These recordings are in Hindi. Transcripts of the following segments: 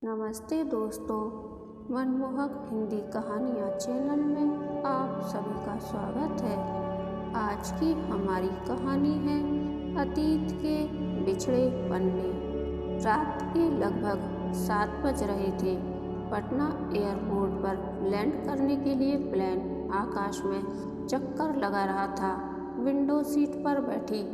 नमस्ते दोस्तों, मनमोहक हिंदी कहानियाँ चैनल में आप सभी का स्वागत है। आज की हमारी कहानी है अतीत के बिछड़े पन्ने। रात के लगभग 7 बज रहे थे। पटना एयरपोर्ट पर लैंड करने के लिए प्लेन आकाश में चक्कर लगा रहा था। विंडो सीट पर बैठी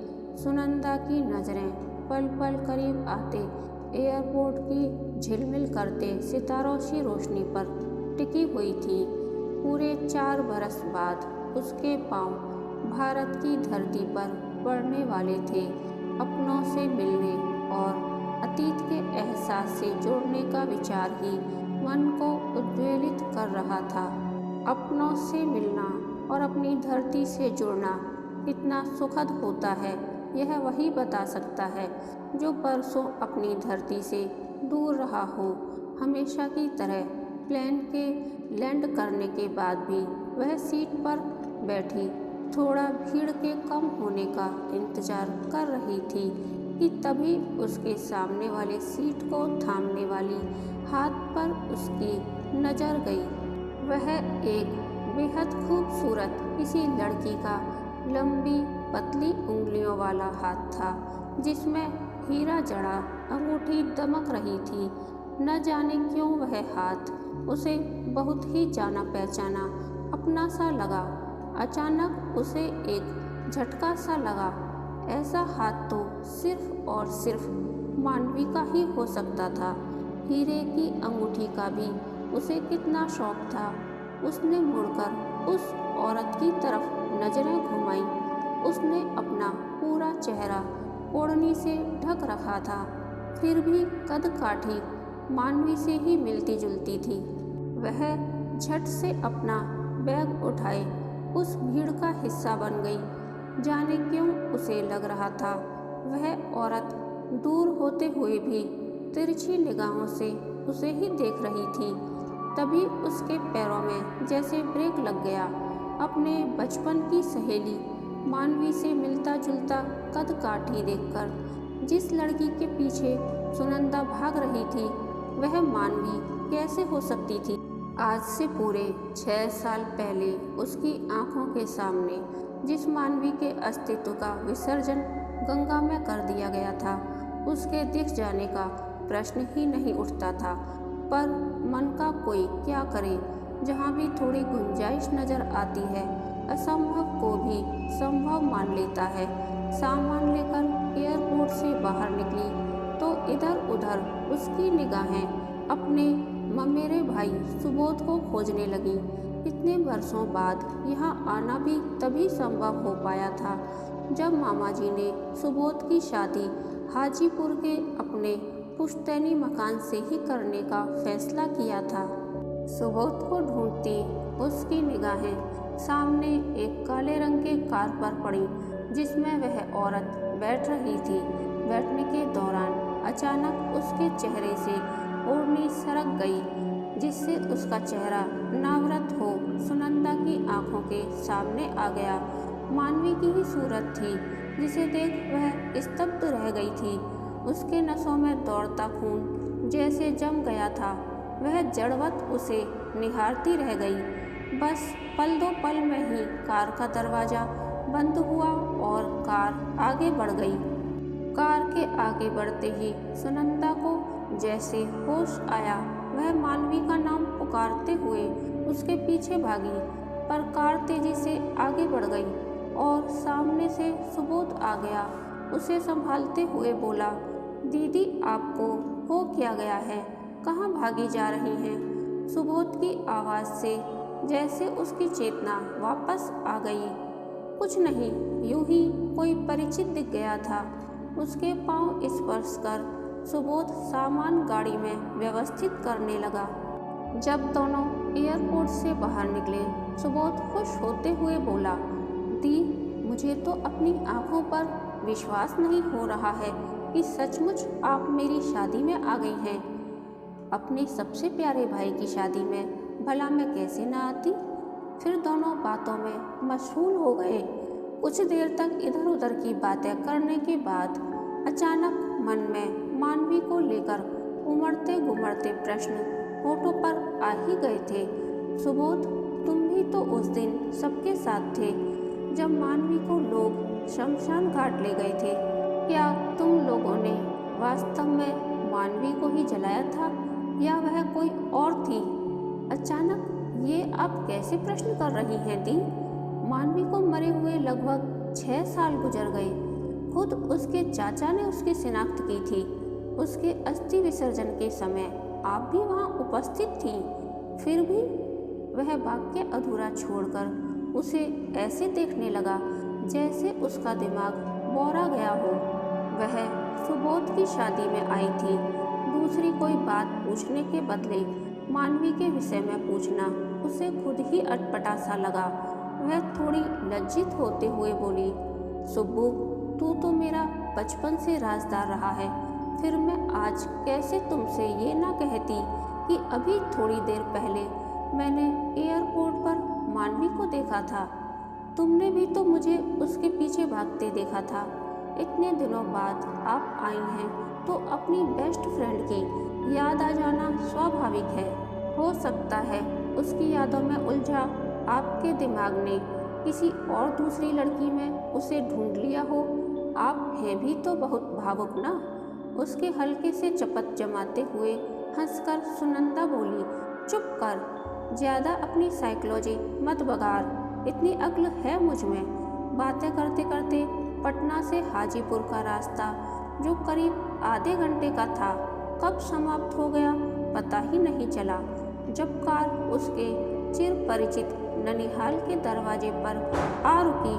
सुनंदा की नज़रें पल पल करीब आते एयरपोर्ट की झिलमिल करते सितारों की रोशनी पर टिकी हुई थी। पूरे 4 बरस बाद उसके पांव भारत की धरती पर पड़ने वाले थे। अपनों से मिलने और अतीत के एहसास से जोड़ने का विचार ही मन को उद्वेलित कर रहा था। अपनों से मिलना और अपनी धरती से जुड़ना कितना सुखद होता है, यह वही बता सकता है जो बरसों अपनी धरती से दूर रहा हो। हमेशा की तरह प्लेन के लैंड करने के बाद भी वह सीट पर बैठी थोड़ा भीड़ के कम होने का इंतजार कर रही थी कि तभी उसके सामने वाले सीट को थामने वाली हाथ पर उसकी नज़र गई। वह एक बेहद खूबसूरत किसी लड़की का लंबी पतली उंगलियों वाला हाथ था, जिसमें हीरा जड़ा अंगूठी दमक रही थी। न जाने क्यों वह हाथ उसे बहुत ही जाना पहचाना अपना सा लगा। अचानक उसे एक झटका सा लगा। ऐसा हाथ तो सिर्फ और सिर्फ मानवी का ही हो सकता था। हीरे की अंगूठी का भी उसे कितना शौक था। उसने मुड़कर उस औरत की तरफ नजरें घुमाई। उसने अपना पूरा चेहरा ओढ़नी से ढक रखा था, फिर भी कद काठी मानवी से ही मिलती जुलती थी। वह झट से अपना बैग उठाए उस भीड़ का हिस्सा बन गई। जाने क्यों उसे लग रहा था वह औरत दूर होते हुए भी तिरछी निगाहों से उसे ही देख रही थी। तभी उसके पैरों में जैसे ब्रेक लग गया। अपने बचपन की सहेली मानवी से मिलता जुलता कद काठी देखकर जिस लड़की के पीछे सुनंदा भाग रही थी, वह मानवी कैसे हो सकती थी। आज से पूरे 6 साल पहले उसकी आंखों के सामने जिस मानवी के अस्तित्व का विसर्जन गंगा में कर दिया गया था, उसके दिख जाने का प्रश्न ही नहीं उठता था। पर मन का कोई क्या करे, जहाँ भी थोड़ी गुंजाइश नजर आती है, असंभव को भी संभव मान लेता है। सामान लेकर एयरपोर्ट से बाहर निकली तो इधर उधर उसकी निगाहें अपने ममेरे भाई सुबोध को खोजने लगी। इतने वर्षों बाद यहाँ आना भी तभी संभव हो पाया था जब मामा जी ने सुबोध की शादी हाजीपुर के अपने पुश्तैनी मकान से ही करने का फैसला किया था। सुबोध को ढूंढती उसकी निगाहें सामने एक काले रंग के कार पर पड़ी, जिसमें वह औरत बैठ रही थी। बैठने के दौरान अचानक उसके चेहरे से ओढ़नी सरक गई, जिससे उसका चेहरा नावरत हो सुनंदा की आंखों के सामने आ गया। मानवी की ही सूरत थी, जिसे देख वह स्तब्ध रह गई थी। उसके नसों में दौड़ता खून जैसे जम गया था। वह जड़वत उसे निहारती रह गई। बस पल दो पल में ही कार का दरवाज़ा बंद हुआ और कार आगे बढ़ गई। कार के आगे बढ़ते ही सुनंदा को जैसे होश आया, वह मानवी का नाम पुकारते हुए उसके पीछे भागी। पर कार तेजी से आगे बढ़ गई और सामने से सुबोध आ गया। उसे संभालते हुए बोला, दीदी आपको हो क्या गया है, कहाँ भागी जा रही हैं? सुबोध की आवाज़ से जैसे उसकी चेतना वापस आ गई। कुछ नहीं, यूं ही कोई परिचित दिख गया था। उसके पांव स्पर्श कर सुबोध सामान गाड़ी में व्यवस्थित करने लगा। जब दोनों एयरपोर्ट से बाहर निकले, सुबोध खुश होते हुए बोला, दी मुझे तो अपनी आंखों पर विश्वास नहीं हो रहा है कि सचमुच आप मेरी शादी में आ गई हैं। अपने सबसे प्यारे भाई की शादी में भला मैं कैसे ना आती। फिर दोनों बातों में मशगूल हो गए। कुछ देर तक इधर उधर की बातें करने के बाद अचानक मन में मानवी को लेकर उमड़ते घुमड़ते प्रश्न होठों पर आ ही गए थे। सुबोध, तुम भी तो उस दिन सबके साथ थे जब मानवी को लोग शमशान घाट ले गए थे। क्या तुम लोगों ने वास्तव में मानवी को ही जलाया था या वह कोई और थी? अचानक ये आप कैसे प्रश्न कर रही हैं दी? मानवी को मरे हुए लगभग 6 साल गुजर गए। खुद उसके चाचा ने उसकी शिनाख्त की थी। उसके अस्थि विसर्जन के समय आप भी वहाँ उपस्थित थी। फिर भी वह वाक्य अधूरा छोड़कर उसे ऐसे देखने लगा जैसे उसका दिमाग बौरा गया हो। वह सुबोध की शादी में आई थी। दूसरी कोई बात पूछने के बदले मानवी के विषय में पूछना उसे खुद ही अटपटा सा लगा। वह थोड़ी लज्जित होते हुए बोली, सुब्बू, तू तो मेरा बचपन से राजदार रहा है, फिर मैं आज कैसे तुमसे ये ना कहती कि अभी थोड़ी देर पहले मैंने एयरपोर्ट पर मानवी को देखा था। तुमने भी तो मुझे उसके पीछे भागते देखा था। इतने दिनों बाद आप आई हैं तो अपनी बेस्ट फ्रेंड की याद आ जाना स्वाभाविक है। हो सकता है उसकी यादों में उलझा आपके दिमाग ने किसी और दूसरी लड़की में उसे ढूंढ लिया हो। आप हैं भी तो बहुत भावुक ना। उसके हल्के से चपत जमाते हुए हंसकर सुनंदा बोली, चुप कर, ज़्यादा अपनी साइकोलॉजी मत बगाड़, इतनी अक्ल है मुझ में। बातें करते करते पटना से हाजीपुर का रास्ता, जो करीब आधे घंटे का था, कब समाप्त हो गया पता ही नहीं चला। जब कार उसके चिर परिचित ननिहाल के दरवाजे पर आ रुकी,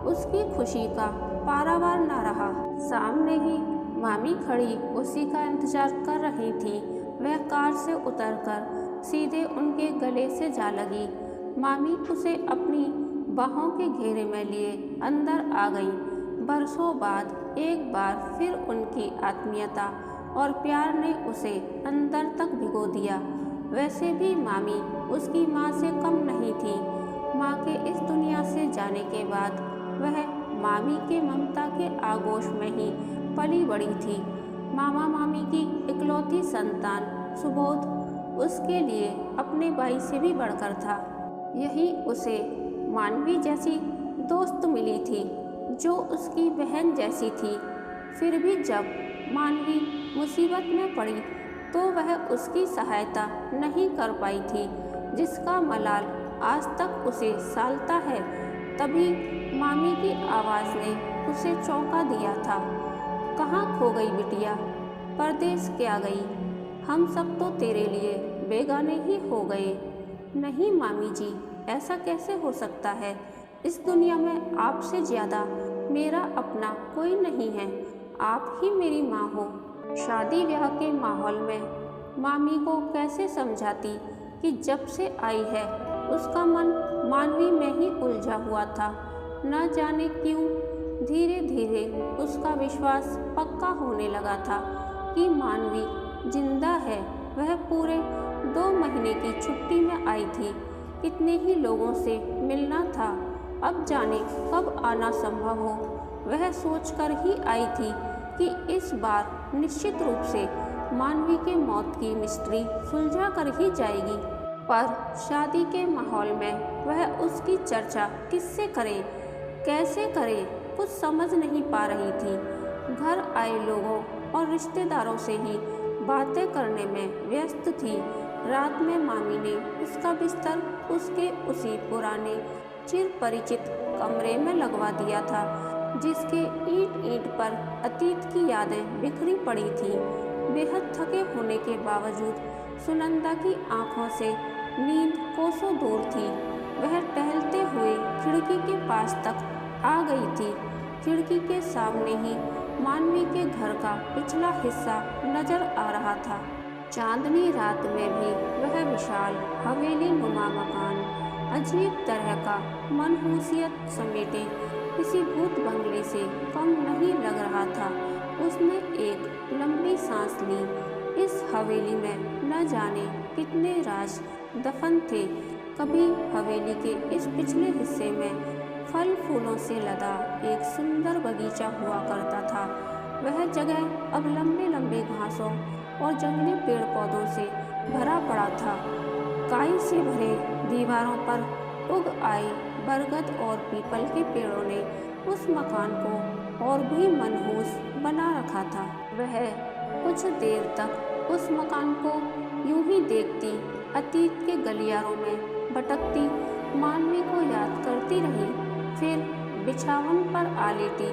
उसकी खुशी का पारावार न रहा। सामने ही मामी खड़ी उसी का इंतजार कर रही थी। वह कार से उतरकर सीधे उनके गले से जा लगी। मामी उसे अपनी बाहों के घेरे में लिए अंदर आ गई। बरसों बाद एक बार फिर उनकी आत्मीयता और प्यार ने उसे अंदर तक भिगो दिया। वैसे भी मामी उसकी माँ से कम नहीं थी। माँ के इस दुनिया से जाने के बाद वह मामी के ममता के आगोश में ही पली बड़ी थी। मामा मामी की इकलौती संतान सुबोध उसके लिए अपने भाई से भी बढ़कर था। यही उसे मानवी जैसी दोस्त मिली थी जो उसकी बहन जैसी थी। फिर भी जब मानवी मुसीबत में पड़ी तो वह उसकी सहायता नहीं कर पाई थी, जिसका मलाल आज तक उसे सालता है। तभी मामी की आवाज़ ने उसे चौंका दिया था। कहाँ खो गई बिटिया? परदेश क्या गई? हम सब तो तेरे लिए बेगाने ही हो गए। नहीं मामी जी, ऐसा कैसे हो सकता है? इस दुनिया में आपसे ज़्यादा मेरा अपना कोई नहीं है। आप ही मेरी माँ हो। शादी ब्याह के माहौल में मामी को कैसे समझाती कि जब से आई है उसका मन मानवी में ही उलझा हुआ था। न जाने क्यों धीरे धीरे उसका विश्वास पक्का होने लगा था कि मानवी जिंदा है। वह पूरे 2 महीने की छुट्टी में आई थी। कितने ही लोगों से मिलना था, अब जाने कब आना संभव हो। वह सोचकर ही आई थी कि इस बार निश्चित रूप से मानवी के मौत की मिस्ट्री सुलझा कर ही जाएगी। पर शादी के माहौल में वह उसकी चर्चा किससे करे, कैसे करे, कुछ समझ नहीं पा रही थी। घर आए लोगों और रिश्तेदारों से ही बातें करने में व्यस्त थी। रात में मामी ने उसका बिस्तर उसके उसी पुराने चिर परिचित कमरे में लगवा दिया था, जिसके ईंट ईंट पर अतीत की यादें बिखरी पड़ी थीं। बेहद थके होने के बावजूद सुनंदा की आंखों से नींद कोसों दूर थी। वह टहलते हुए खिड़की के पास तक आ गई थी। खिड़की के सामने ही मानवी के घर का पिछला हिस्सा नजर आ रहा था। चांदनी रात में भी वह विशाल हवेली नुमा मकान अजीब तरह का मनहूसियत समेटे किसी भूत बंगले से कम नहीं लग रहा था। उसने एक लंबी सांस ली। इस हवेली में न जाने कितने राज दफन थे। कभी हवेली के इस पिछले हिस्से में फल फूलों से लदा एक सुंदर बगीचा हुआ करता था। वह जगह अब लंबे लंबे घासों और जंगली पेड़ पौधों से भरा पड़ा था। काई से भरे दीवारों पर उग आई बरगद और पीपल के पेड़ों ने उस मकान को और भी मनहूस बना रखा था। वह कुछ देर तक उस मकान को यूं ही देखती, अतीत के गलियारों में भटकती मानवी को याद करती रही। फिर बिछावन पर आ लेटी।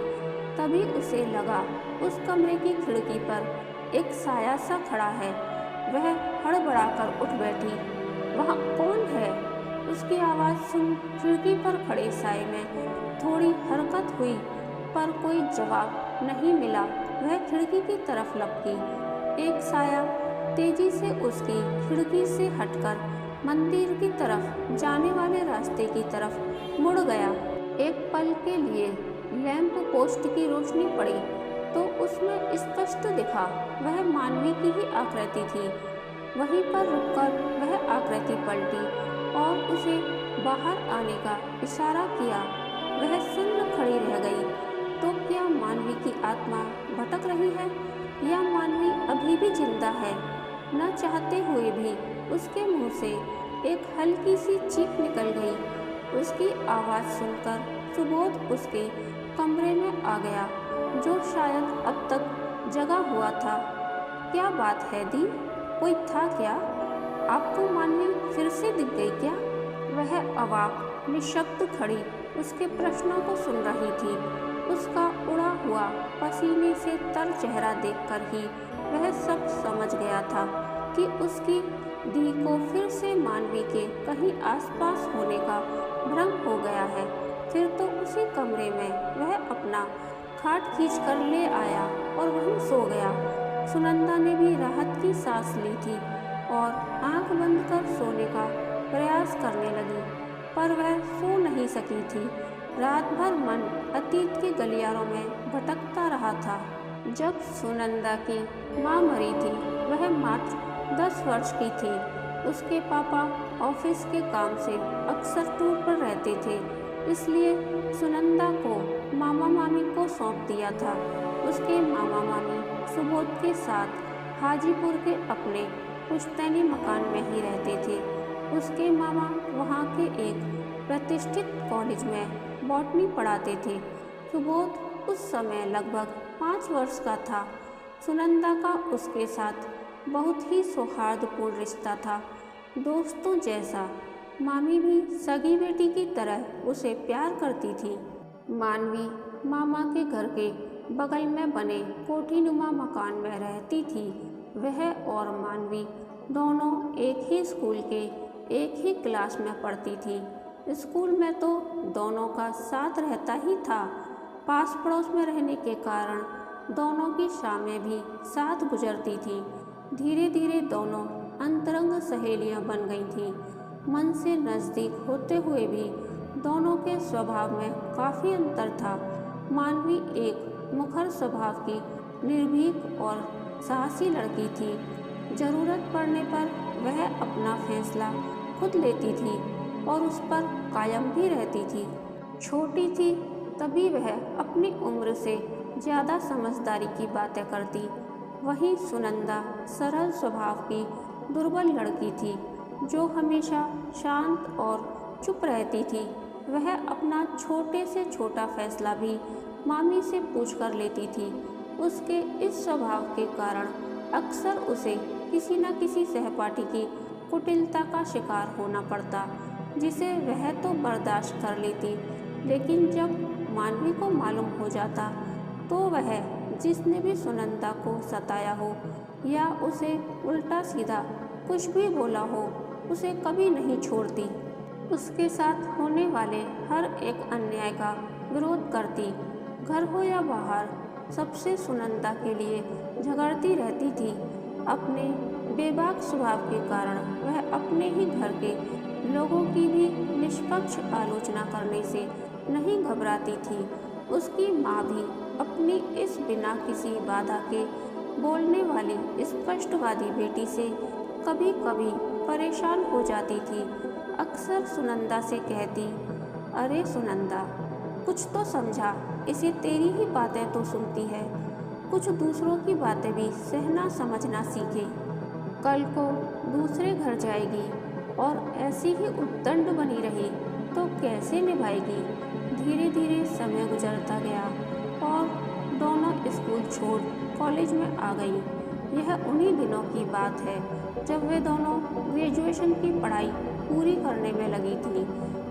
तभी उसे लगा उस कमरे की खिड़की पर एक साया सा खड़ा है। वह हड़बड़ाकर उठ बैठी। वहाँ कौन है? उसकी आवाज़ सुन खिड़की पर खड़े साए में थोड़ी हरकत हुई, पर कोई जवाब नहीं मिला। वह खिड़की की तरफ लपकी। एक साया तेजी से उसकी खिड़की से हटकर मंदिर की तरफ जाने वाले रास्ते की तरफ मुड़ गया। एक पल के लिए लैंप पोस्ट की रोशनी पड़ी तो उसमें स्पष्ट दिखा वह मानवी की ही आकृति थी। वहीं पर रुककर वह आकृति पलटी और उसे बाहर आने का इशारा किया। वह सुन्न खड़ी रह गई। तो क्या मानवी की आत्मा भटक रही है या मानवी अभी भी जिंदा है? न चाहते हुए भी उसके मुंह से एक हल्की सी चीख निकल गई। उसकी आवाज़ सुनकर सुबोध उसके कमरे में आ गया, जो शायद अब तक जगा हुआ था। क्या बात है दी, कोई था क्या? आपको मानवी फिर से दिख गई क्या? वह अवाक निशब्द खड़ी उसके प्रश्नों को सुन रही थी। उसका उड़ा हुआ पसीने से तर चेहरा देखकर ही वह सब समझ गया था कि उसकी दी को फिर से मानवी के कहीं आसपास होने का भ्रम हो गया है। फिर तो उसी कमरे में वह अपना खाट खींच कर ले आया और वहीं सो गया। सुनंदा ने भी राहत की सांस ली थी और आंख बंद कर सोने का प्रयास करने लगी, पर वह सो नहीं सकी थी। रात भर मन अतीत के गलियारों में भटकता रहा था। जब सुनंदा की माँ मरी थी, वह मात्र 10 वर्ष की थी। उसके पापा ऑफिस के काम से अक्सर टूर पर रहते थे, इसलिए सुनंदा को मामा मामी को सौंप दिया था। उसके मामा मामी सुबोध के साथ हाजीपुर के अपने पुश्तैनी मकान में ही रहते थे। उसके मामा वहाँ के एक प्रतिष्ठित कॉलेज में बॉटनी पढ़ाते थे। सुबोध उस समय लगभग 5 वर्ष का था। सुनंदा का उसके साथ बहुत ही सौहार्दपूर्ण रिश्ता था, दोस्तों जैसा। मामी भी सगी बेटी की तरह उसे प्यार करती थी। मानवी मामा के घर के बगल में बने कोठीनुमा मकान में रहती थी। वह और मानवी दोनों एक ही स्कूल के एक ही क्लास में पढ़ती थी। स्कूल में तो दोनों का साथ रहता ही था। पास पड़ोस में रहने के कारण दोनों की शामें भी साथ गुजरती थी। धीरे धीरे दोनों अंतरंग सहेलियां बन गई थीं। मन से नज़दीक होते हुए भी दोनों के स्वभाव में काफ़ी अंतर था। मानवी एक मुखर स्वभाव की निर्भीक और साहसी लड़की थी। ज़रूरत पड़ने पर वह अपना फैसला खुद लेती थी और उस पर कायम भी रहती थी। छोटी थी तभी वह अपनी उम्र से ज़्यादा समझदारी की बातें करती। वहीं सुनंदा सरल स्वभाव की दुर्बल लड़की थी, जो हमेशा शांत और चुप रहती थी। वह अपना छोटे से छोटा फैसला भी मामी से पूछ कर लेती थी। उसके इस स्वभाव के कारण अक्सर उसे किसी न किसी सहपाठी की कुटिलता का शिकार होना पड़ता, जिसे वह तो बर्दाश्त कर लेती, लेकिन जब मानवी को मालूम हो जाता तो वह जिसने भी सुनंदा को सताया हो या उसे उल्टा सीधा कुछ भी बोला हो, उसे कभी नहीं छोड़ती। उसके साथ होने वाले हर एक अन्याय का विरोध करती। घर हो या बाहर, सबसे सुनंदा के लिए झगड़ती रहती थी। अपने बेबाक स्वभाव के कारण वह अपने ही घर के लोगों की भी निष्पक्ष आलोचना करने से नहीं घबराती थी। उसकी माँ भी अपनी इस बिना किसी बाधा के बोलने वाली स्पष्टवादी बेटी से कभी कभी परेशान हो जाती थी। अक्सर सुनंदा से कहती, अरे सुनंदा, कुछ तो समझा, इसे तेरी ही बातें तो सुनती है। कुछ दूसरों की बातें भी सहना समझना सीखे। कल को दूसरे घर जाएगी और ऐसी ही उद्दंड बनी रही तो कैसे निभाएगी। धीरे धीरे समय गुजरता गया और दोनों स्कूल छोड़ कॉलेज में आ गई। यह उन्हीं दिनों की बात है जब वे दोनों ग्रेजुएशन की पढ़ाई पूरी करने में लगी थी।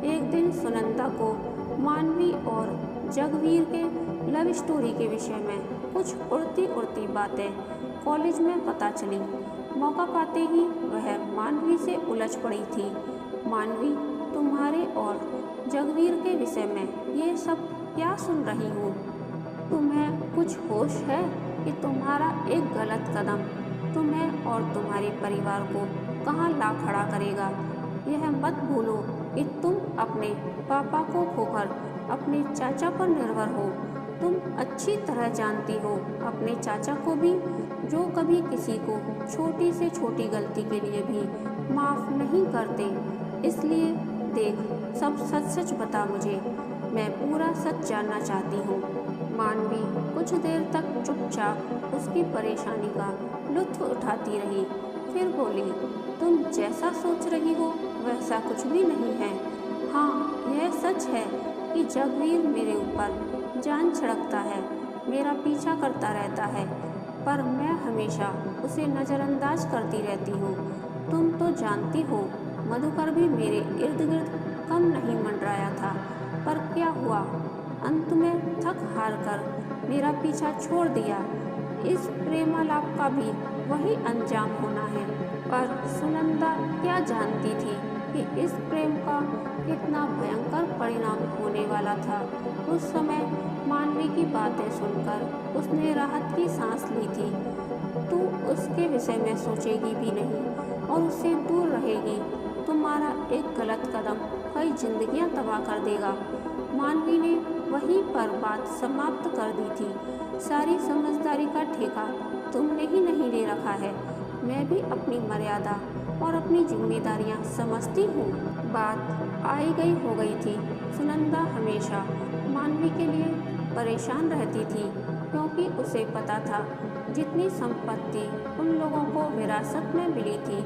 एक दिन सुनंदा को मानवी और जगवीर के लव स्टोरी के विषय में कुछ उड़ती उड़ती बातें कॉलेज में पता चली। मौका पाते ही वह मानवी से उलझ पड़ी थी। मानवी, तुम्हारे और जगवीर के विषय में ये सब क्या सुन रही हूँ? तुम्हें कुछ होश है कि तुम्हारा एक गलत कदम तुम्हें और तुम्हारे परिवार को कहाँ ला खड़ा करेगा? यह मत भूलो कि तुम अपने पापा को खोकर अपने चाचा पर निर्भर हो। तुम अच्छी तरह जानती हो अपने चाचा को भी, जो कभी किसी को छोटी से छोटी गलती के लिए भी माफ़ नहीं करते। इसलिए देख, सब सच सच बता मुझे, मैं पूरा सच जानना चाहती हूँ। मानवी कुछ देर तक चुपचाप उसकी परेशानी का लुत्फ उठाती रही, फिर बोली, तुम जैसा सोच रही हो वैसा कुछ भी नहीं है। हाँ, यह सच है कि जगवीर मेरे ऊपर जान छिड़कता है, मेरा पीछा करता रहता है, पर मैं हमेशा उसे नज़रअंदाज करती रहती हूँ। तुम तो जानती हो मधुकर भी मेरे इर्द गिर्द कम नहीं मंडराया था, पर क्या हुआ, अंत में थक हार कर मेरा पीछा छोड़ दिया। इस प्रेमालाप का भी वही अंजाम होना है। पर सुनंदा क्या जानती थी कि इस प्रेम का कितना भयंकर परिणाम होने वाला था। उस समय मानवी की बातें सुनकर उसने राहत की सांस ली थी। तू उसके विषय में सोचेगी भी नहीं और उससे दूर रहेगी। तुम्हारा एक गलत कदम कई जिंदगियां तबाह कर देगा। मानवी ने वहीं पर बात समाप्त कर दी थी। सारी समझदारी का ठेका तुमने ही नहीं ले रखा है। मैं भी अपनी मर्यादा और अपनी जिम्मेदारियां समझती हूँ। बात आई गई हो गई थी। सुनंदा हमेशा मानवी के लिए परेशान रहती थी, क्योंकि उसे पता था जितनी संपत्ति उन लोगों को विरासत में मिली थी,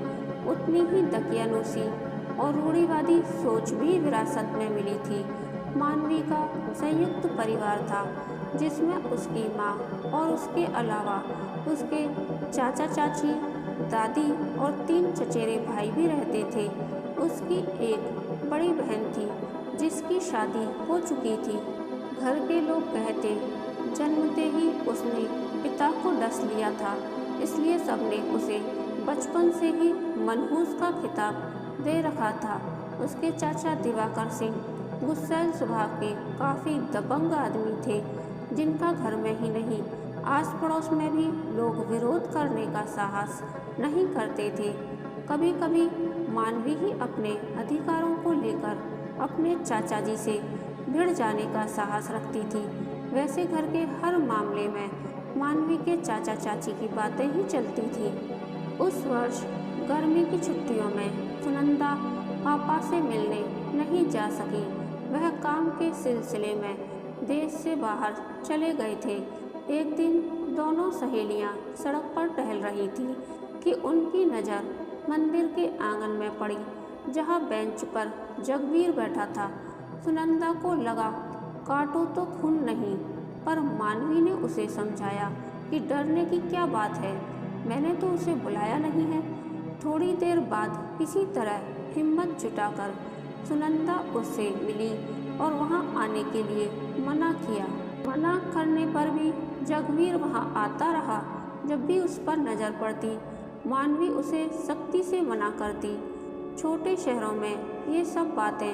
उतनी ही दकियानूसी और रूढ़िवादी सोच भी विरासत में मिली थी। मानवी का संयुक्त परिवार था, जिसमें उसकी माँ और उसके अलावा उसके चाचा चाची, दादी और 3 चचेरे भाई भी रहते थे। उसकी एक बड़ी बहन थी जिसकी शादी हो चुकी थी। घर के लोग कहते जन्मते ही उसने पिता को डस लिया था, इसलिए सबने उसे बचपन से ही मनहूस का खिताब दे रखा था। उसके चाचा दिवाकर सिंह गुस्सैल स्वभाव के काफ़ी दबंग आदमी थे, जिनका घर में ही नहीं आस पड़ोस में भी लोग विरोध करने का साहस नहीं करते थे। कभी कभी मानवी ही अपने अधिकारों को लेकर अपने चाचा जी से भिड़ जाने का साहस रखती थी। वैसे घर के हर मामले में मानवी के चाचा चाची की बातें ही चलती थी। उस वर्ष गर्मी की छुट्टियों में सुनंदा पापा से मिलने नहीं जा सकी। वह काम के सिलसिले में देश से बाहर चले गए थे। एक दिन दोनों सहेलियां सड़क पर टहल रही थी कि उनकी नज़र मंदिर के आंगन में पड़ी, जहां बेंच पर जगवीर बैठा था। सुनंदा को लगा काटो तो खून नहीं, पर मानवी ने उसे समझाया कि डरने की क्या बात है, मैंने तो उसे बुलाया नहीं है। थोड़ी देर बाद किसी तरह हिम्मत जुटाकर सुनंदा उससे मिली और वहां आने के लिए मना किया। मना करने पर भी जगवीर वहां आता रहा। जब भी उस पर नज़र पड़ती, मानवी उसे सख्ती से मना करती। छोटे शहरों में ये सब बातें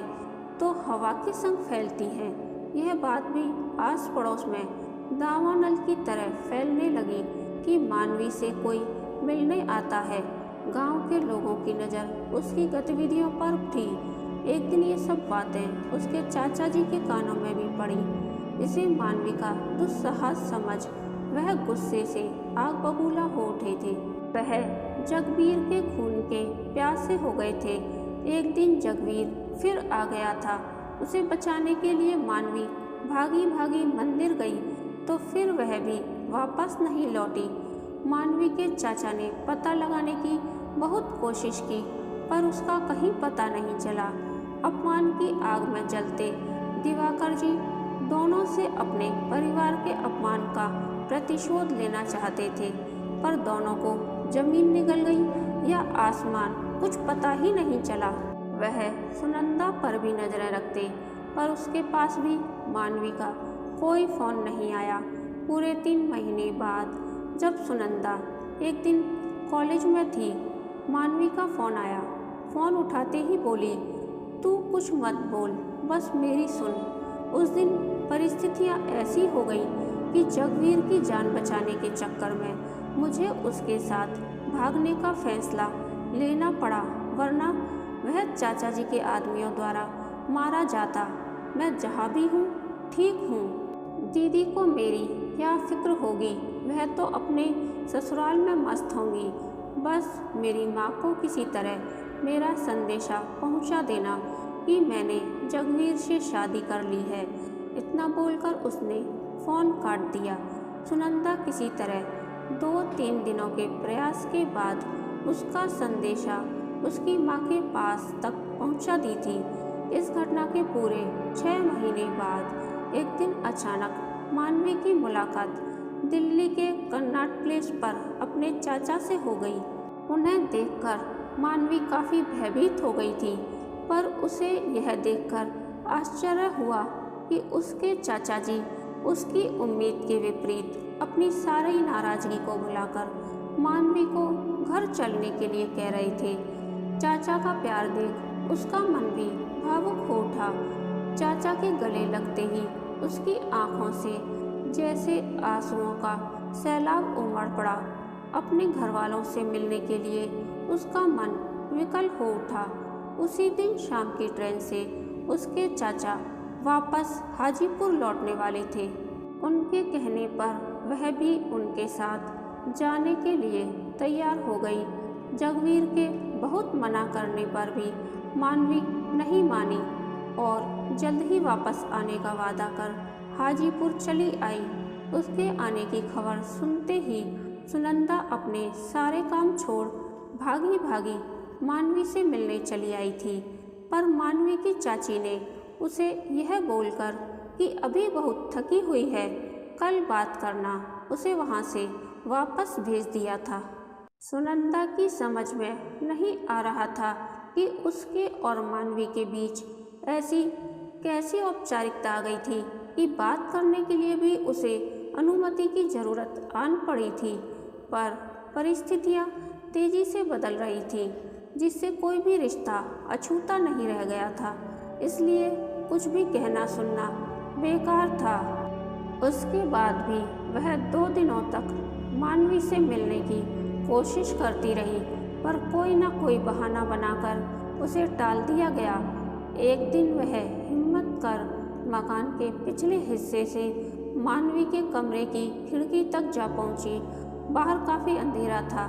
तो हवा के संग फैलती हैं। यह बात भी आस पड़ोस में दावानल की तरह फैलने लगी कि मानवी से कोई मिलने आता है। गांव के लोगों की नज़र उसकी गतिविधियों पर थी। एक दिन ये सब बातें उसके चाचा जी के कानों में भी पड़ी। इसे मानवी का दुस्साहस समझ वह गुस्से से आग बबूला हो उठे थे। वह जगवीर के खून के प्यासे हो गए थे। एक दिन जगवीर फिर आ गया था। उसे बचाने के लिए मानवी भागी भागी मंदिर गई, तो फिर वह भी वापस नहीं लौटी। मानवी के चाचा ने पता लगाने की बहुत कोशिश की, पर उसका कहीं पता नहीं चला। अपमान की आग में जलते दिवाकर जी दोनों से अपने परिवार के अपमान का प्रतिशोध लेना चाहते थे, पर दोनों को जमीन निगल गई या आसमान, कुछ पता ही नहीं चला। वह सुनंदा पर भी नजरें रखते, पर उसके पास भी मानवी का कोई फोन नहीं आया। पूरे 3 महीने बाद जब सुनंदा एक दिन कॉलेज में थी, मानवी का फोन आया। फोन उठाते ही बोली, तू कुछ मत बोल, बस मेरी सुन। उस दिन परिस्थितियां ऐसी हो गई कि जगवीर की जान बचाने के चक्कर में मुझे उसके साथ भागने का फैसला लेना पड़ा, वरना वह चाचा जी के आदमियों द्वारा मारा जाता। मैं जहाँ भी हूँ ठीक हूँ। दीदी को मेरी क्या फिक्र होगी, वह तो अपने ससुराल में मस्त होंगी। बस मेरी माँ को किसी तरह मेरा संदेशा पहुँचा देना कि मैंने जगवीर से शादी कर ली है। इतना बोलकर उसने फ़ोन काट दिया। सुनंदा किसी तरह 2-3 दिनों के प्रयास के बाद उसका संदेशा उसकी माँ के पास तक पहुँचा दी थी। इस घटना के पूरे 6 महीने बाद एक दिन अचानक मानवी की मुलाकात दिल्ली के कन्नाट प्लेस पर अपने चाचा से हो गई। उन्हें देखकर मानवी काफ़ी भयभीत हो गई थी, पर उसे यह देखकर आश्चर्य हुआ कि उसके चाचा जी उसकी उम्मीद के विपरीत अपनी सारी नाराज़गी को भुलाकर मानवी को घर चलने के लिए कह रहे थे। चाचा का प्यार देख उसका मन भी भावुक हो उठा। चाचा के गले लगते ही उसकी आंखों से जैसे आंसुओं का सैलाब उमड़ पड़ा। अपने घर वालों से मिलने के लिए उसका मन विकल हो उठा। उसी दिन शाम की ट्रेन से उसके चाचा वापस हाजीपुर लौटने वाले थे। उनके कहने पर वह भी उनके साथ जाने के लिए तैयार हो गई। जगवीर के बहुत मना करने पर भी मानवी नहीं मानी और जल्द ही वापस आने का वादा कर हाजीपुर चली आई। उसके आने की खबर सुनते ही सुनंदा अपने सारे काम छोड़ भागी भागी मानवी से मिलने चली आई थी, पर मानवी की चाची ने उसे यह बोलकर कि अभी बहुत थकी हुई है, कल बात करना, उसे वहाँ से वापस भेज दिया था। सुनंदा की समझ में नहीं आ रहा था कि उसके और मानवी के बीच ऐसी कैसी औपचारिकता आ गई थी कि बात करने के लिए भी उसे अनुमति की ज़रूरत आन पड़ी थी। पर परिस्थितियाँ तेज़ी से बदल रही थीं, जिससे कोई भी रिश्ता अछूता नहीं रह गया था, इसलिए कुछ भी कहना सुनना बेकार था। उसके बाद भी वह 2 दिनों तक मानवी से मिलने की कोशिश करती रही, पर कोई ना कोई बहाना बनाकर उसे टाल दिया गया। एक दिन वह हिम्मत कर मकान के पिछले हिस्से से मानवी के कमरे की खिड़की तक जा पहुंची। बाहर काफ़ी अंधेरा था,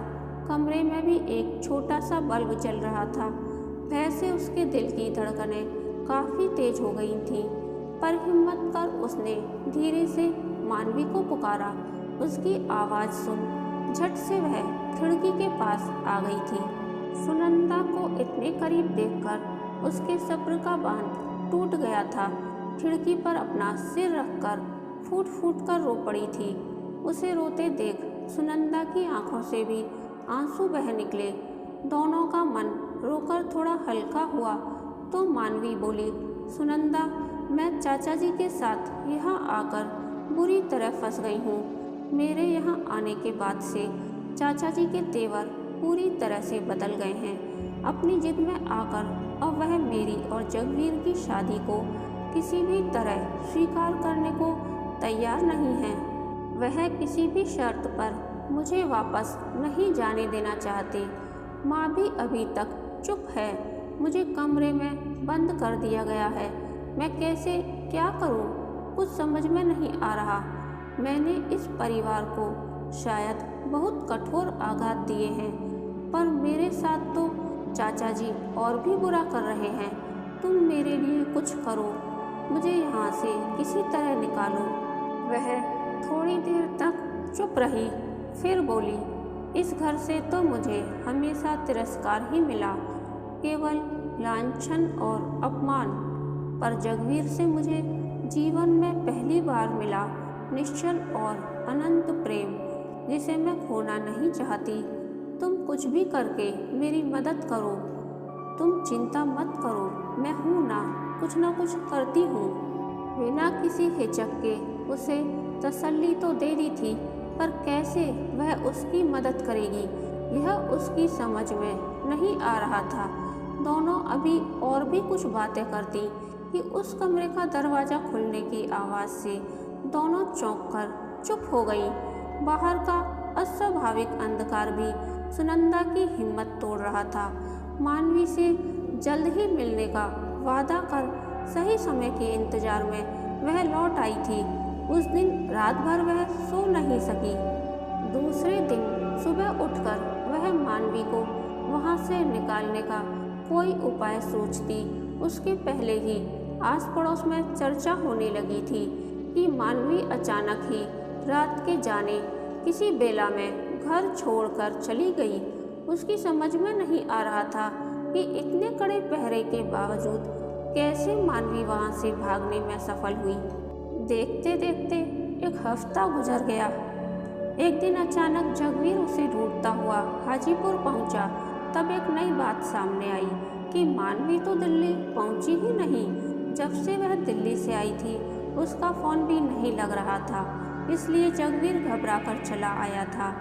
कमरे में भी एक छोटा सा बल्ब जल रहा था। भय से उसके दिल की धड़कनें काफ़ी तेज हो गई थीं, पर हिम्मत कर उसने धीरे से मानवी को पुकारा। उसकी आवाज़ सुन झट से वह खिड़की के पास आ गई थी। सुनंदा को इतने करीब देखकर उसके सब्र का बांध टूट गया था। खिड़की पर अपना सिर रखकर फूट फूट कर रो पड़ी थी। उसे रोते देख सुनंदा की आंखों से भी आंसू बह निकले। दोनों का मन रोकर थोड़ा हल्का हुआ तो मानवी बोली, सुनंदा, मैं चाचा जी के साथ यहाँ आकर बुरी तरह फंस गई हूँ। मेरे यहाँ आने के बाद से चाचा जी के तेवर पूरी तरह से बदल गए हैं। अपनी जिद में आकर अब वह मेरी और जगवीर की शादी को किसी भी तरह स्वीकार करने को तैयार नहीं है। वह किसी भी शर्त पर मुझे वापस नहीं जाने देना चाहते। माँ भी अभी तक चुप है। मुझे कमरे में बंद कर दिया गया है। मैं कैसे क्या करूँ, कुछ समझ में नहीं आ रहा। मैंने इस परिवार को शायद बहुत कठोर आघात दिए हैं, पर मेरे साथ तो चाचा जी और भी बुरा कर रहे हैं। तुम मेरे लिए कुछ करो, मुझे यहाँ से किसी तरह निकालो। वह थोड़ी देर तक चुप रही, फिर बोली, इस घर से तो मुझे हमेशा तिरस्कार ही मिला, केवल लांछन और अपमान। पर जगवीर से मुझे जीवन में पहली बार मिला निश्चल और अनंत प्रेम, जिसे मैं खोना नहीं चाहती। तुम कुछ भी करके मेरी मदद करो, तुम चिंता मत करो, मैं हूँ ना कुछ करती हूँ। बिना किसी हिचक के उसे तसल्ली तो दे दी थी, पर कैसे वह उसकी मदद करेगी यह उसकी समझ में नहीं आ रहा था। दोनों अभी और भी कुछ बातें करती कि उस कमरे का दरवाज़ा खुलने की आवाज़ से दोनों चौंक कर चुप हो गई। बाहर का अस्वाभाविक अंधकार भी सुनंदा की हिम्मत तोड़ रहा था। मानवी से जल्द ही मिलने का वादा कर सही समय के इंतजार में वह लौट आई थी। उस दिन रात भर वह सो नहीं सकी। दूसरे दिन सुबह उठकर वह मानवी को वहाँ से निकालने का कोई उपाय सोचती, उसके पहले ही आस पड़ोस में चर्चा होने लगी थी कि मानवी अचानक ही रात के जाने किसी बेला में घर छोड़कर चली गई। उसकी समझ में नहीं आ रहा था कि इतने कड़े पहरे के बावजूद कैसे मानवी वहाँ से भागने में सफल हुई। देखते देखते एक हफ्ता गुजर गया। एक दिन अचानक जगवीर उसे ढूंढता हुआ हाजीपुर पहुँचा। तब एक नई बात सामने आई कि मानवी तो दिल्ली पहुँची ही नहीं। जब से वह दिल्ली से आई थी उसका फ़ोन भी नहीं लग रहा था, इसलिए जगवीर घबरा कर चला आया था।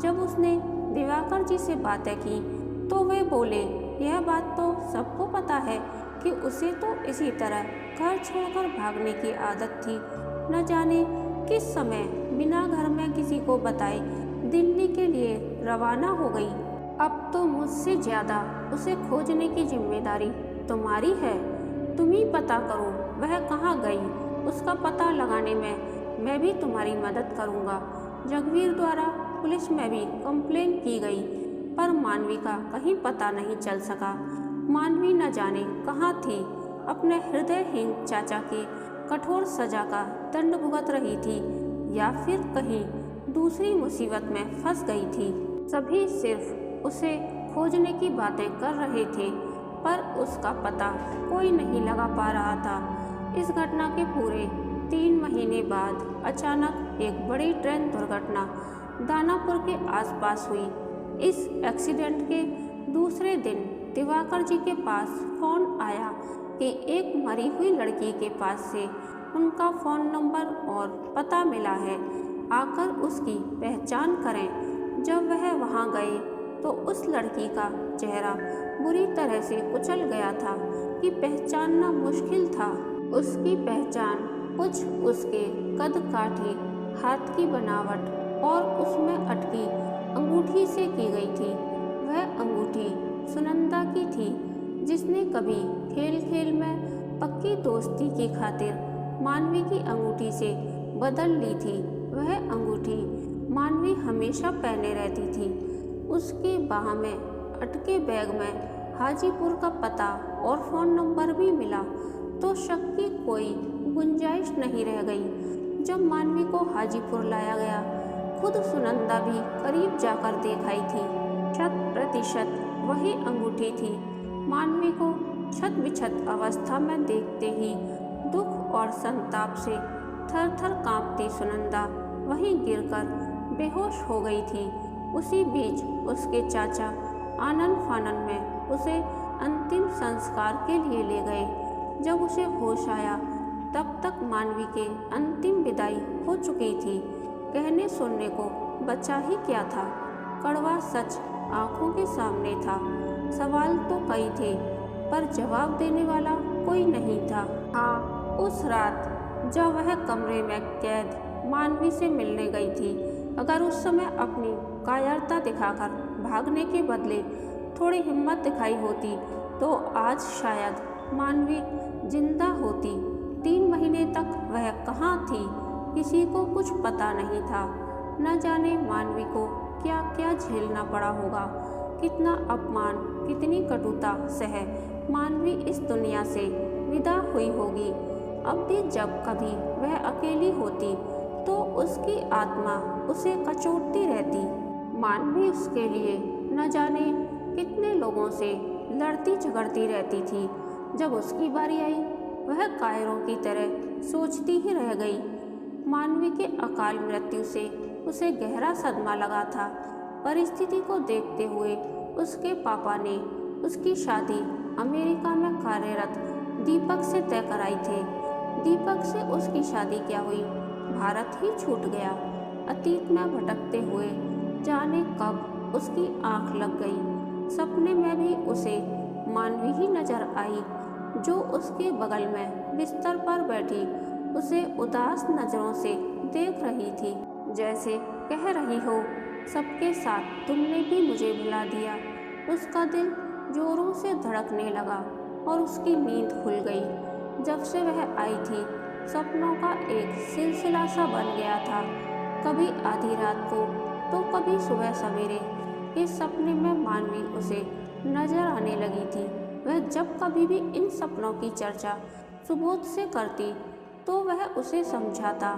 जब उसने दिवाकर जी से बातें की तो वे बोले, यह बात तो सबको पता है कि उसे तो इसी तरह घर छोड़कर भागने की आदत थी। न जाने किस समय बिना घर में किसी को बताए दिल्ली के लिए रवाना हो गई। अब तो मुझसे ज़्यादा उसे खोजने की जिम्मेदारी तुम्हारी है। तुम ही पता करो वह कहाँ गई। उसका पता लगाने में मैं भी तुम्हारी मदद करूँगा। जगवीर द्वारा पुलिस में भी कंप्लेन की गई, पर मानवी का कहीं पता नहीं चल सका। मानवी न जाने कहाँ थी, अपने हृदयहीन चाचा के कठोर सजा का दंड भुगत रही थी या फिर कहीं दूसरी मुसीबत में फंस गई थी। सभी सिर्फ उसे खोजने की बातें कर रहे थे, पर उसका पता कोई नहीं लगा पा रहा था। इस घटना के पूरे 3 महीने बाद अचानक एक बड़ी ट्रेन दुर्घटना दानापुर के आसपास हुई। इस एक्सीडेंट के दूसरे दिन दिवाकर जी के पास फ़ोन आया कि एक मरी हुई लड़की के पास से उनका फ़ोन नंबर और पता मिला है, आकर उसकी पहचान करें। जब वह वहां गए तो उस लड़की का चेहरा बुरी तरह से कुचल गया था कि पहचानना मुश्किल था। उसकी पहचान कुछ उसके कद काठी, हाथ की बनावट और उसमें अटकी अंगूठी से की गई थी। वह अंगूठी सुनंदा की थी, जिसने कभी खेल खेल में पक्की दोस्ती की खातिर मानवी की अंगूठी से बदल ली थी। वह अंगूठी मानवी हमेशा पहने रहती थी। उसके बाह में अटके बैग में हाजीपुर का पता और फ़ोन नंबर भी मिला, तो शक की कोई गुंजाइश नहीं रह गई। जब मानवी को हाजीपुर लाया गया, खुद सुनंदा भी करीब जाकर देख आई थी। 100% वही अंगूठी थी। मानवी को छत बिछत अवस्था में देखते ही दुख और संताप से थर थर कांपती सुनंदा वहीं गिरकर बेहोश हो गई थी। उसी बीच उसके चाचा आनन फानन में उसे अंतिम संस्कार के लिए ले गए। जब उसे होश आया तब तक मानवी के अंतिम विदाई हो चुकी थी। कहने सुनने को बचा ही क्या था। कड़वा सच आंखों के सामने था। सवाल तो कई थे, पर जवाब देने वाला कोई नहीं था। हाँ, उस रात जब वह कमरे में कैद मानवी से मिलने गई थी, अगर उस समय अपनी कायरता दिखाकर भागने के बदले थोड़ी हिम्मत दिखाई होती तो आज शायद मानवी जिंदा होती। 3 महीने तक वह कहाँ थी, किसी को कुछ पता नहीं था। न जाने मानवी को क्या क्या झेलना पड़ा होगा, कितना अपमान, कितनी कटुता सह मानवी इस दुनिया से विदा हुई होगी। अब भी जब कभी वह अकेली होती तो उसकी आत्मा उसे कचोटती रहती। मानवी उसके लिए न जाने कितने लोगों से लड़ती झगड़ती रहती थी। जब उसकी बारी आई वह कायरों की तरह सोचती ही रह गई। मानवी के अकाल मृत्यु से उसे गहरा सदमा लगा था। परिस्थिति को देखते हुए उसके पापा ने उसकी शादी अमेरिका में कार्यरत दीपक से तय कराई थी। दीपक से उसकी शादी क्या हुई, भारत ही छूट गया। अतीत में भटकते हुए जाने कब उसकी आंख लग गई। सपने में भी उसे मानवी ही नजर आई, जो उसके बगल में बिस्तर पर बैठी उसे उदास नजरों से देख रही थी, जैसे कह रही हो सबके साथ तुमने भी मुझे भुला दिया। उसका दिल जोरों से धड़कने लगा और उसकी नींद खुल गई। जब से वह आई थी सपनों का एक सिलसिला सा बन गया था। कभी आधी रात को तो कभी सुबह सवेरे इस सपने में मानवी उसे नजर आने लगी थी। वह जब कभी भी इन सपनों की चर्चा सुबोध से करती तो वह उसे समझाता।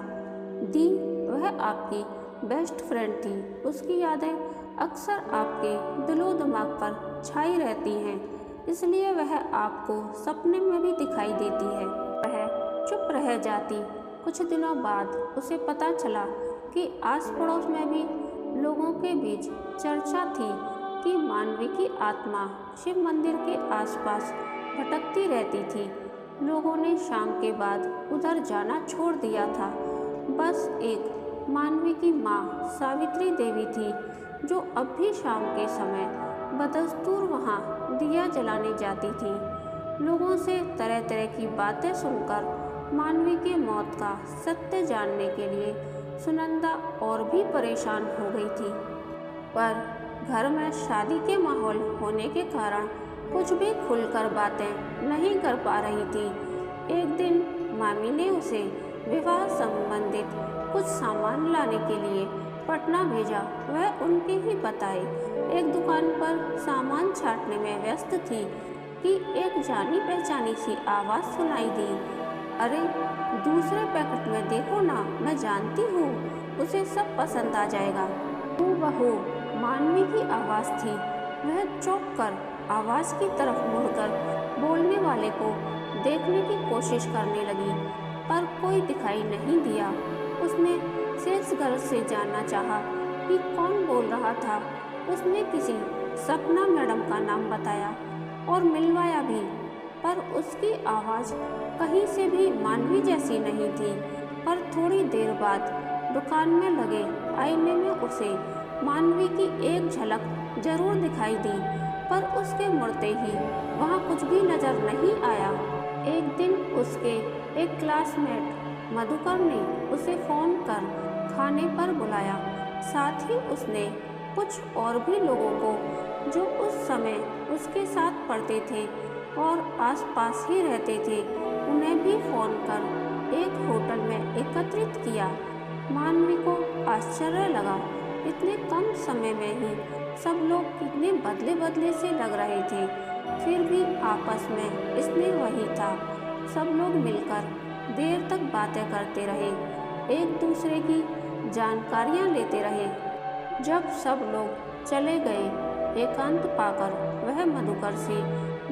दी वह आपकी बेस्ट फ्रेंड थी। उसकी यादें अक्सर आपके दिलो दिमाग पर छाई रहती हैं, इसलिए वह आपको सपने में भी दिखाई देती है। वह चुप रह जाती। कुछ दिनों बाद उसे पता चला कि आस पड़ोस में भी लोगों के बीच चर्चा थी कि मानवी की आत्मा शिव मंदिर के आसपास भटकती रहती थी। लोगों ने शाम के बाद उधर जाना छोड़ दिया था। बस एक मानवी की माँ सावित्री देवी थी, जो अब भी शाम के समय बदस्तूर वहाँ दिया जलाने जाती थी। लोगों से तरह तरह की बातें सुनकर मानवी के मौत का सत्य जानने के लिए सुनंदा और भी परेशान हो गई थी। पर घर में शादी के माहौल होने के कारण कुछ भी खुलकर बातें नहीं कर पा रही थी। एक दिन मामी ने उसे विवाह संबंधित कुछ सामान लाने के लिए पटना भेजा। वह उनके ही बताए एक दुकान पर सामान छांटने में व्यस्त थी कि एक जानी पहचानी सी आवाज़ सुनाई दी। अरे दूसरे पैकेट में देखो ना, मैं जानती हूँ, उसे सब पसंद आ जाएगा। बहू मानवी की आवाज़ थी। वह चौंक कर आवाज़ की तरफ मुड़कर बोलने वाले को देखने की कोशिश करने लगी, पर कोई दिखाई नहीं दिया। उसने सेल्स गर्ल से जानना चाहा कि कौन बोल रहा था। उसने किसी सपना मैडम का नाम बताया और मिलवाया भी, पर उसकी आवाज़ कहीं से भी मानवी जैसी नहीं थी। पर थोड़ी देर बाद दुकान में लगे आईने में उसे मानवी की एक झलक जरूर दिखाई दी, पर उसके मुड़ते ही वहाँ कुछ भी नजर नहीं आया। एक दिन उसके एक क्लासमेट मधुकर ने उसे फ़ोन कर खाने पर बुलाया। साथ ही उसने कुछ और भी लोगों को जो उस समय उसके साथ पढ़ते थे और आसपास ही रहते थे, उन्हें भी फ़ोन कर एक होटल में एकत्रित किया। मानवी को आश्चर्य लगा, इतने कम समय में ही सब लोग कितने बदले बदले से लग रहे थे। फिर भी आपस में स्नेह वही था। सब लोग मिलकर देर तक बातें करते रहे, एक दूसरे की जानकारियां लेते रहे। जब सब लोग चले गए, एकांत पाकर वह मधुकर से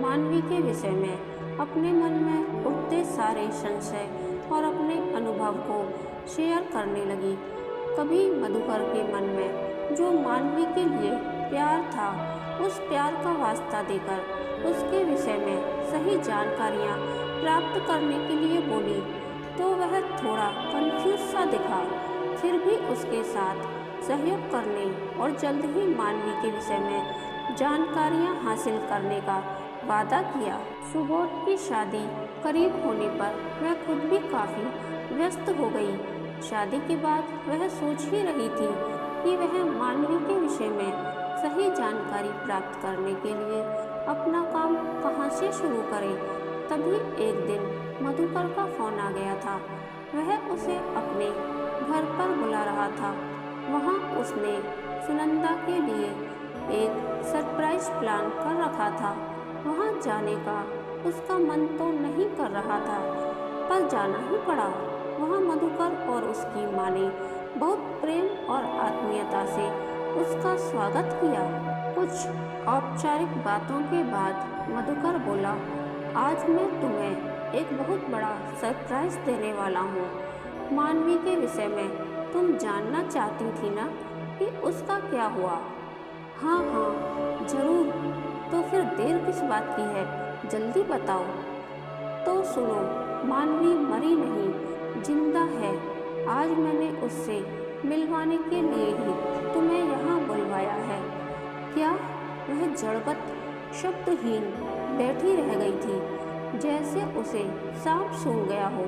मानवी के विषय में अपने मन में उठते सारे संशय और अपने अनुभव को शेयर करने लगी। कभी मधुकर के मन में जो मानवी के लिए प्यार था, उस प्यार का वास्ता देकर उसके विषय में सही जानकारियां प्राप्त करने के लिए बोली तो वह थोड़ा कंफ्यूज सा दिखा। फिर भी उसके साथ सहयोग करने और जल्द ही मानवी के विषय में जानकारियां हासिल करने का वादा किया। सुबोध की शादी करीब होने पर वह खुद भी काफ़ी व्यस्त हो गई। शादी के बाद वह सोच ही रही थी कि वह मानवी के विषय में सही जानकारी प्राप्त करने के लिए अपना काम कहाँ से शुरू करे। तभी एक दिन मधुकर का फ़ोन आ गया था। वह उसे अपने घर पर बुला रहा था। वहाँ उसने सुनंदा के लिए एक सरप्राइज प्लान कर रखा था। वहाँ जाने का उसका मन तो नहीं कर रहा था, पर जाना ही पड़ा। वहाँ मधुकर और उसकी माँ ने बहुत प्रेम और आत्मीयता से उसका स्वागत किया। कुछ औपचारिक बातों के बाद मधुकर बोला, आज मैं तुम्हें एक बहुत बड़ा सरप्राइज देने वाला हूँ। मानवी के विषय में तुम जानना चाहती थी ना कि उसका क्या हुआ? हाँ हाँ जरूर। तो फिर देर किस बात की है, जल्दी बताओ। तो सुनो, मानवी मरी नहीं, जिंदा है। आज मैंने उससे मिलवाने के लिए ही तुम्हें यहाँ बुलवाया है। क्या? वह जड़वत शब्दहीन बैठी रह गई थी, जैसे उसे सांप सूंघ गया हो।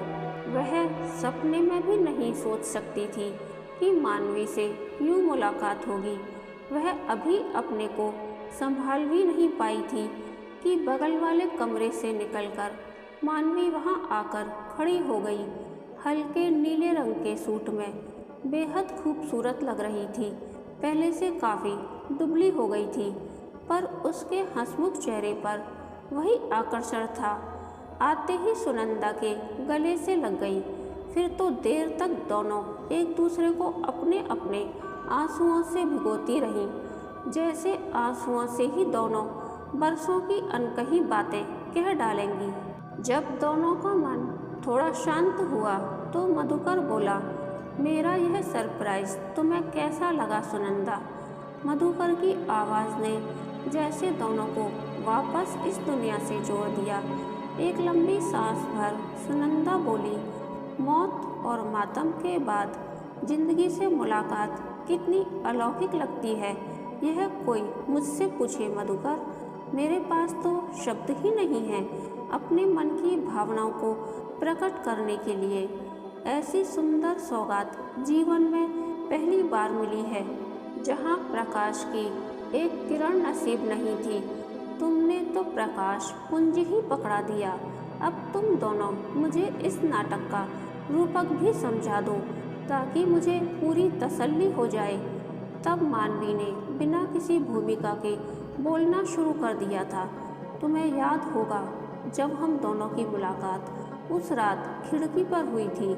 वह सपने में भी नहीं सोच सकती थी कि मानवी से यूँ मुलाकात होगी। वह अभी अपने को संभाल भी नहीं पाई थी कि बगल वाले कमरे से निकलकर मानवी वहां आकर खड़ी हो गई। हल्के नीले रंग के सूट में बेहद खूबसूरत लग रही थी। पहले से काफ़ी दुबली हो गई थी, पर उसके हंसमुख चेहरे पर वही आकर्षण था। आते ही सुनंदा के गले से लग गई। फिर तो देर तक दोनों एक दूसरे को अपने अपने आंसुओं से भिगोती रहीं, जैसे आंसुओं से ही दोनों बरसों की अनकही बातें कह डालेंगी। जब दोनों का मन थोड़ा शांत हुआ तो मधुकर बोला, मेरा यह सरप्राइज तुम्हें कैसा लगा सुनंदा? मधुकर की आवाज़ ने जैसे दोनों को वापस इस दुनिया से जोड़ दिया। एक लंबी सांस भर सुनंदा बोली, मौत और मातम के बाद जिंदगी से मुलाकात कितनी अलौकिक लगती है, यह कोई मुझसे पूछे मधुकर। मेरे पास तो शब्द ही नहीं है अपने मन की भावनाओं को प्रकट करने के लिए। ऐसी सुंदर सौगात जीवन में पहली बार मिली है, जहाँ प्रकाश की एक किरण नसीब नहीं थी। तुमने तो प्रकाश पुंज ही पकड़ा दिया। अब तुम दोनों मुझे इस नाटक का रूपक भी समझा दो, ताकि मुझे पूरी तसल्ली हो जाए। तब मानवी ने बिना किसी भूमिका के बोलना शुरू कर दिया था। तुम्हें याद होगा, जब हम दोनों की मुलाकात उस रात खिड़की पर हुई थी,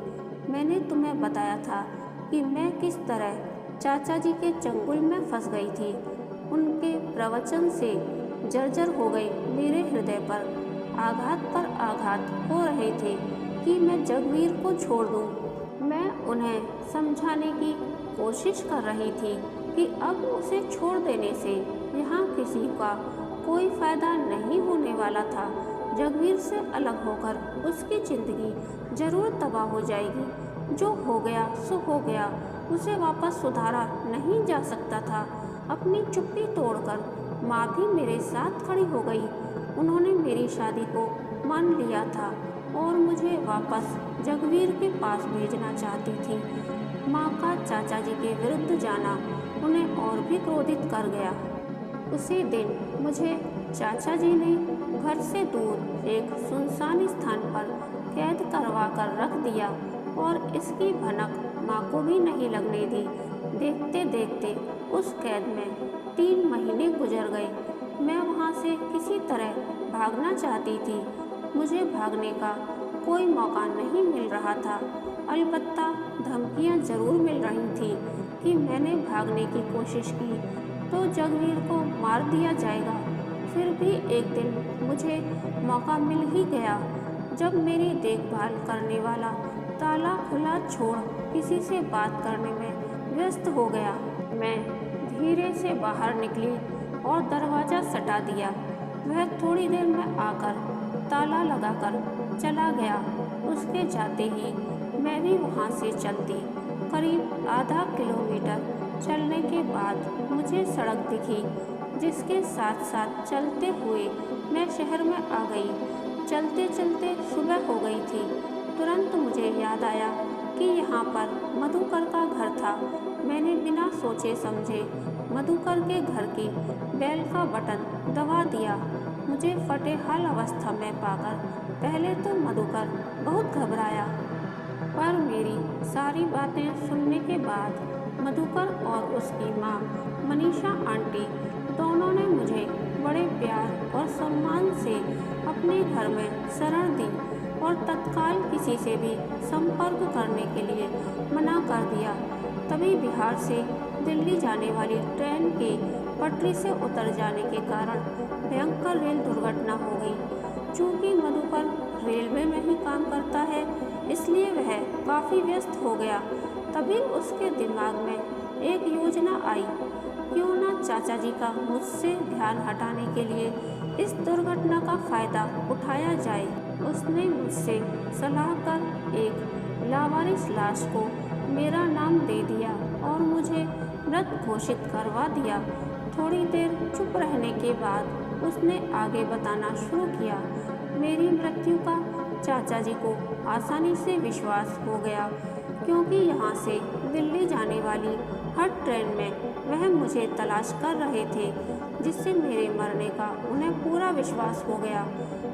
मैंने तुम्हें बताया था कि मैं किस तरह चाचा जी के चंगुल में फंस गई थी। उनके प्रवचन से जर्जर हो गई मेरे हृदय पर आघात हो रहे थे कि मैं जगवीर को छोड़ दूं। मैं उन्हें समझाने की कोशिश कर रही थी कि अब उसे छोड़ देने से यहाँ किसी का कोई फ़ायदा नहीं होने वाला था। जगवीर से अलग होकर उसकी ज़िंदगी ज़रूर तबाह हो जाएगी। जो हो गया सो हो गया, उसे वापस सुधारा नहीं जा सकता था। अपनी चुप्पी तोड़कर माँ भी मेरे साथ खड़ी हो गई। उन्होंने मेरी शादी को मान लिया था और मुझे वापस जगवीर के पास भेजना चाहती थी। माँ का चाचा जी के विरुद्ध जाना उन्हें और भी क्रोधित कर गया। उसी दिन मुझे चाचा जी ने घर से दूर एक सुनसान स्थान पर कैद करवा कर रख दिया और इसकी भनक माँ को भी नहीं लगने दी। देखते देखते उस कैद में 3 महीने गुजर गए। मैं वहाँ से किसी तरह भागना चाहती थी। मुझे भागने का कोई मौका नहीं मिल रहा था। अलबत्ता धमकियाँ ज़रूर मिल रही थी कि मैंने भागने की कोशिश की तो जगवीर को मार दिया जाएगा। फिर भी एक दिन मुझे मौका मिल ही गया, जब मेरी देखभाल करने वाला ताला खुला छोड़ किसी से बात करने में व्यस्त हो गया। मैं धीरे से बाहर निकली और दरवाज़ा सटा दिया। वह थोड़ी देर में आकर ताला लगाकर चला गया। उसके जाते ही मैं भी वहाँ से चलती। करीब आधा किलोमीटर चलने के बाद मुझे सड़क दिखी, जिसके साथ साथ चलते हुए मैं शहर में आ गई। चलते चलते सुबह हो गई थी। तुरंत मुझे याद आया कि यहाँ पर मधुकर का घर था। मैंने बिना सोचे समझे मधुकर के घर की बेल का बटन दबा दिया। मुझे फटे हाल अवस्था में पाकर पहले तो मधुकर बहुत घबराया, पर मेरी सारी बातें सुनने के बाद मधुकर और उसकी माँ मनीषा आंटी दोनों ने मुझे बड़े प्यार और सम्मान से अपने घर में शरण दी और तत्काल किसी से भी संपर्क करने के लिए मना कर दिया। तभी बिहार से दिल्ली जाने वाली ट्रेन के पटरी से उतर जाने के कारण भयंकर रेल दुर्घटना हो गई। चूँकि मधुकर रेलवे में ही काम करता है, इसलिए वह काफ़ी व्यस्त हो गया। तभी उसके दिमाग में एक योजना आई, क्यों ना चाचा जी का मुझसे ध्यान हटाने के लिए इस दुर्घटना का फ़ायदा उठाया जाए। उसने मुझसे सलाह कर एक लावारिस लाश को मेरा नाम दे दिया और मुझे मृत घोषित करवा दिया। थोड़ी देर चुप रहने के बाद उसने आगे बताना शुरू किया। मेरी मृत्यु का चाचा जी को आसानी से विश्वास हो गया, क्योंकि यहाँ से दिल्ली जाने वाली हर ट्रेन में वह मुझे तलाश कर रहे थे, जिससे मेरे मरने का उन्हें पूरा विश्वास हो गया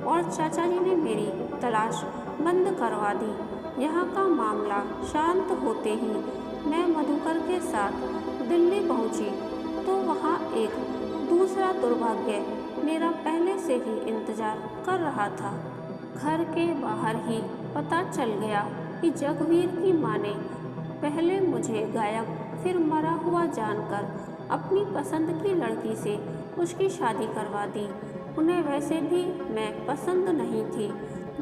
और चाचा जी ने मेरी तलाश बंद करवा दी। यहाँ का मामला शांत होते ही मैं मधुकर के साथ दिल्ली पहुँची, तो वहाँ एक दूसरा दुर्भाग्य मेरा पहले से ही इंतजार कर रहा था। घर के बाहर ही पता चल गया कि जगवीर की माँ ने पहले मुझे गायब फिर मरा हुआ जानकर अपनी पसंद की लड़की से उसकी शादी करवा दी। उन्हें वैसे भी मैं पसंद नहीं थी।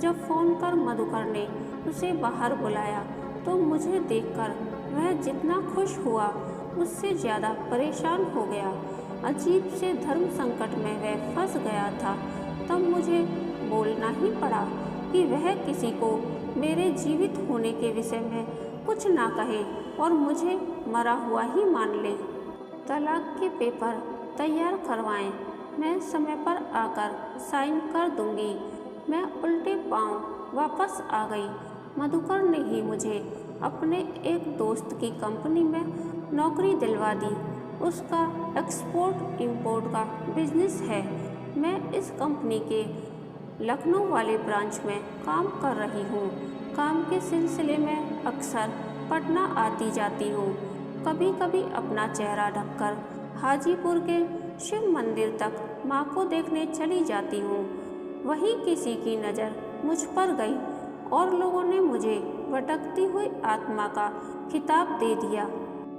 जब फ़ोन कर मधुकर ने उसे बाहर बुलाया तो मुझे देखकर वह जितना खुश हुआ उससे ज़्यादा परेशान हो गया। अजीब से धर्म संकट में वह फंस गया था। तब मुझे बोलना ही पड़ा कि वह किसी को मेरे जीवित होने के विषय में कुछ ना कहे और मुझे मरा हुआ ही मान ले। तलाक के पेपर तैयार करवाएं, मैं समय पर आकर साइन कर दूंगी। मैं उल्टे पांव वापस आ गई। मधुकर ने ही मुझे अपने एक दोस्त की कंपनी में नौकरी दिलवा दी। उसका एक्सपोर्ट इंपोर्ट का बिजनेस है। मैं इस कंपनी के लखनऊ वाले ब्रांच में काम कर रही हूँ। काम के सिलसिले में अक्सर पटना आती जाती हूँ। कभी कभी अपना चेहरा ढककर हाजीपुर के शिव मंदिर तक माँ को देखने चली जाती हूँ। वहीं किसी की नज़र मुझ पर गई और लोगों ने मुझे भटकती हुई आत्मा का खिताब दे दिया।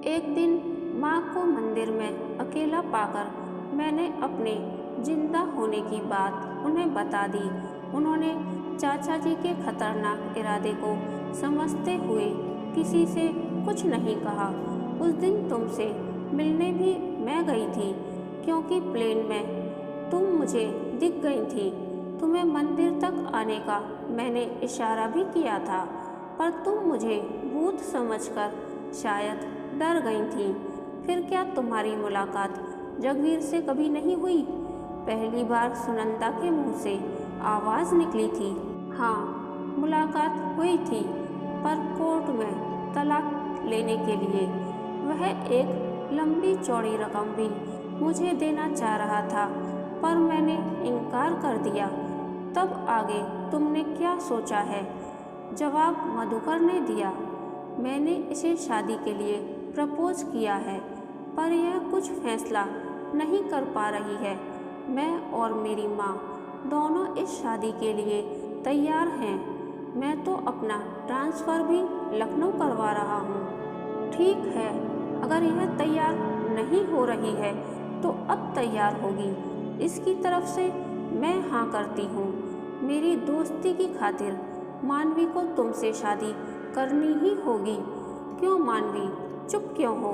एक दिन माँ को मंदिर में अकेला पाकर मैंने अपने जिंदा होने की बात उन्हें बता दी। उन्होंने चाचा जी के खतरनाक इरादे को समझते हुए किसी से कुछ नहीं कहा। उस दिन तुमसे मिलने भी मैं गई थी, क्योंकि प्लेन में तुम मुझे दिख गई थी। तुम्हें मंदिर तक आने का मैंने इशारा भी किया था, पर तुम मुझे भूत समझकर शायद डर गई थी। फिर क्या तुम्हारी मुलाकात जगवीर से कभी नहीं हुई? पहली बार सुनंदा के मुंह से आवाज़ निकली थी, हाँ मुलाकात हुई थी, पर कोर्ट में तलाक लेने के लिए। वह एक लंबी चौड़ी रकम भी मुझे देना चाह रहा था, पर मैंने इनकार कर दिया। तब आगे तुमने क्या सोचा है? जवाब मधुकर ने दिया, मैंने इसे शादी के लिए प्रपोज किया है, पर यह कुछ फैसला नहीं कर पा रही है। मैं और मेरी माँ दोनों इस शादी के लिए तैयार हैं। मैं तो अपना ट्रांसफ़र भी लखनऊ करवा रहा हूँ। ठीक है, अगर यह तैयार नहीं हो रही है तो अब तैयार होगी। इसकी तरफ से मैं हाँ करती हूँ। मेरी दोस्ती की खातिर मानवी को तुमसे शादी करनी ही होगी। क्यों मानवी, चुप क्यों हो?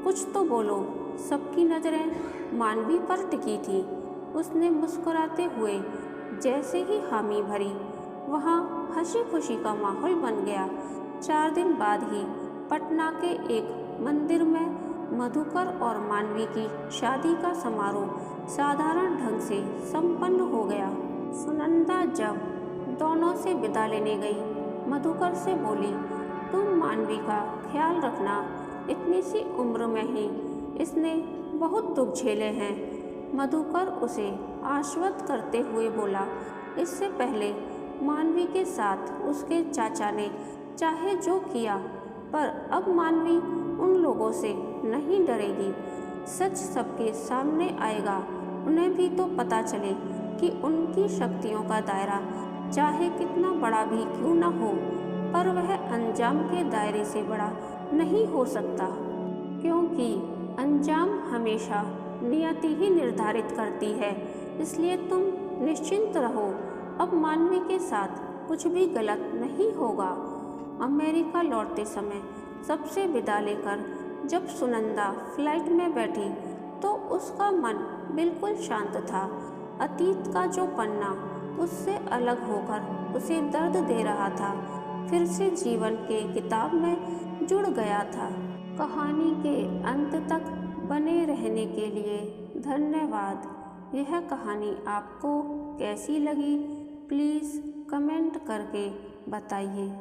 कुछ तो बोलो। सबकी नज़रें मानवी पर टिकी थी। उसने मुस्कुराते हुए जैसे ही हामी भरी, वहाँ हंसी खुशी का माहौल बन गया। 4 दिन बाद ही पटना के एक मंदिर में मधुकर और मानवी की शादी का समारोह साधारण ढंग से संपन्न हो गया। सुनंदा जब दोनों से विदा लेने गई, मधुकर से बोली, तुम मानवी का ख्याल रखना। इतनी सी उम्र में ही इसने बहुत दुख झेले हैं। मधुकर उसे आश्वस्त करते हुए बोला, इससे पहले मानवी के साथ उसके चाचा ने चाहे जो किया, पर अब मानवी उन लोगों से नहीं डरेगी। सच सबके सामने आएगा। उन्हें भी तो पता चले कि उनकी शक्तियों का दायरा चाहे कितना बड़ा भी क्यों न हो, पर वह अंजाम के दायरे से बड़ा नहीं हो सकता, क्योंकि अंजाम हमेशा नियति ही निर्धारित करती है। इसलिए तुम निश्चिंत रहो, अब मानवी के साथ कुछ भी गलत नहीं होगा। अमेरिका लौटते समय सबसे विदा लेकर जब सुनंदा फ्लाइट में बैठी तो उसका मन बिल्कुल शांत था। अतीत का जो पन्ना उससे अलग होकर उसे दर्द दे रहा था, फिर से जीवन के किताब में जुड़ गया था। कहानी के अंत तक बने रहने के लिए धन्यवाद। यह कहानी आपको कैसी लगी, प्लीज़ कमेंट करके बताइए।